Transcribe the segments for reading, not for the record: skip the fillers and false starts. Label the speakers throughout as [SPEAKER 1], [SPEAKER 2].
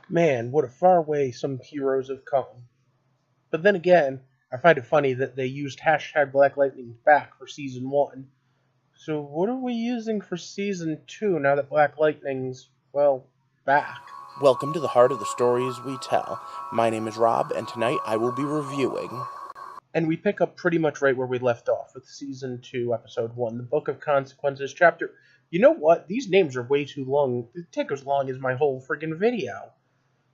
[SPEAKER 1] Man, what a far way some heroes have come. But then again, I find it funny that they used hashtag Black Lightning back for Season 1. So what are we using for Season 2 now that Black Lightning's, well, back?
[SPEAKER 2] Welcome to the heart of the stories we tell. My name is Rob, and tonight I will be reviewing.
[SPEAKER 1] And we pick up pretty much right where we left off with Season 2, Episode 1, The Book of Consequences, Chapter... You know what? These names are way too long. They take as long as my whole friggin' video.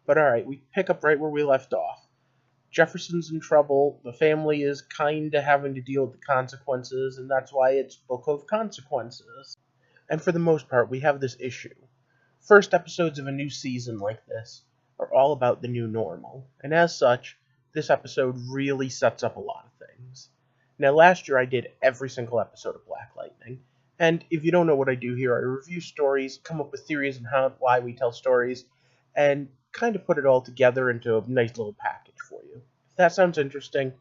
[SPEAKER 1] But alright, we pick up right where we left off. Jefferson's in trouble, the family is kinda having to deal with the consequences, and that's why it's Book of Consequences. And for the most part, we have this issue. First episodes of a new season like this are all about the new normal, and as such, this episode really sets up a lot of things. Now, last year I did every single episode of Black Lightning, and if you don't know what I do here, I review stories, come up with theories on why we tell stories, and kind of put it all together into a nice little package for you. If that sounds interesting,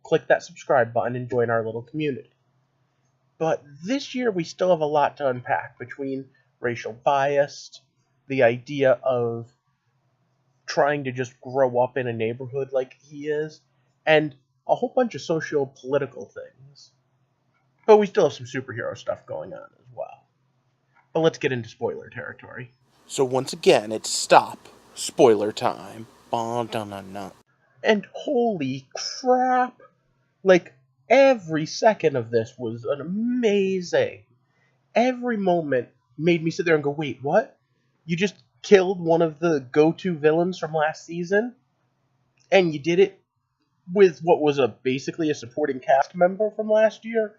[SPEAKER 1] click that subscribe button and join our little community. But this year we still have a lot to unpack between racial bias, the idea of trying to just grow up in a neighborhood like he is, and a whole bunch of socio-political things. But we still have some superhero stuff going on as well. But let's get into spoiler territory.
[SPEAKER 2] So once again, it's stop. Spoiler time. Ba-da-na-na.
[SPEAKER 1] And holy crap! Like, every second of this was an amazing. Every moment made me sit there and go, wait, what? You just killed one of the go-to villains from last season? And you did it with what was basically a supporting cast member from last year?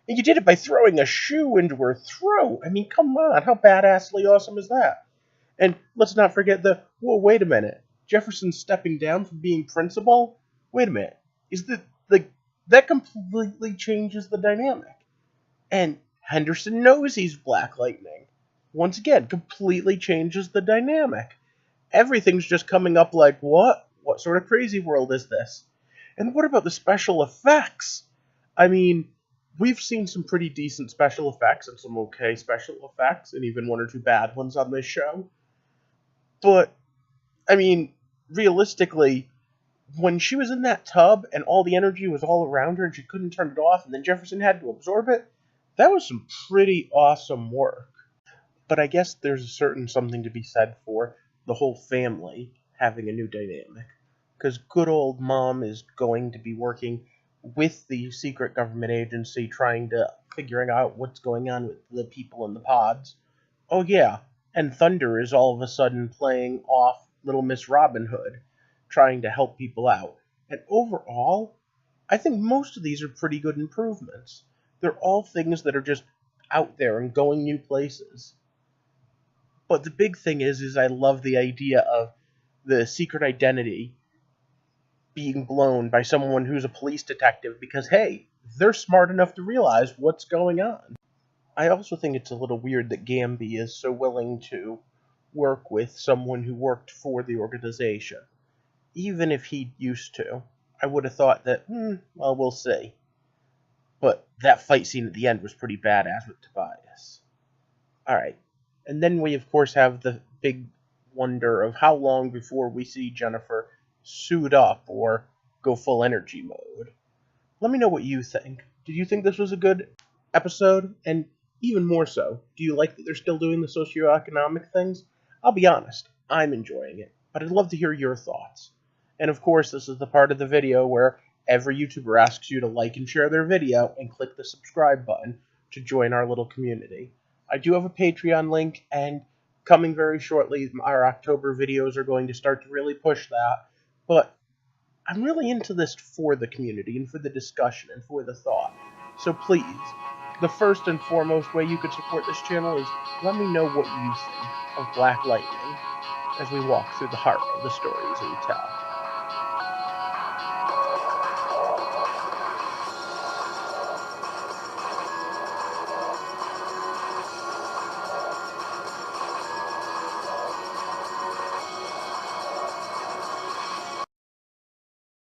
[SPEAKER 1] And you did it by throwing a shoe into her throat. I mean, come on, how badassly awesome is that? And let's not forget whoa, wait a minute. Jefferson's stepping down from being principal? Wait a minute. That completely changes the dynamic. And Henderson knows he's Black Lightning. Once again, completely changes the dynamic. Everything's just coming up like, what? What sort of crazy world is this? And what about the special effects? I mean, we've seen some pretty decent special effects and some okay special effects, and even one or two bad ones on this show. But, I mean, realistically, when she was in that tub and all the energy was all around her and she couldn't turn it off and then Jefferson had to absorb it, that was some pretty awesome work. But I guess there's a certain something to be said for the whole family having a new dynamic. Because good old Mom is going to be working with the secret government agency trying to figuring out what's going on with the people in the pods. Oh yeah, and Thunder is all of a sudden playing off Little Miss Robin Hood, trying to help people out. And overall, I think most of these are pretty good improvements. They're all things that are just out there and going new places. But the big thing is I love the idea of the secret identity being blown by someone who's a police detective because, hey, they're smart enough to realize what's going on. I also think it's a little weird that Gamby is so willing to work with someone who worked for the organization. Even if he used to, I would have thought that, well, we'll see. But that fight scene at the end was pretty badass with Tobias. Alright, and then we of course have the big wonder of how long before we see Jennifer suit up or go full energy mode. Let me know what you think. Did you think this was a good episode? And even more so, do you like that they're still doing the socioeconomic things? I'll be honest, I'm enjoying it, but I'd love to hear your thoughts. And of course, this is the part of the video where every YouTuber asks you to like and share their video and click the subscribe button to join our little community. I do have a Patreon link, and coming very shortly, our October videos are going to start to really push that. But I'm really into this for the community and for the discussion and for the thought. So please, the first and foremost way you could support this channel is let me know what you think of Black Lightning as we walk through the heart of the stories we tell.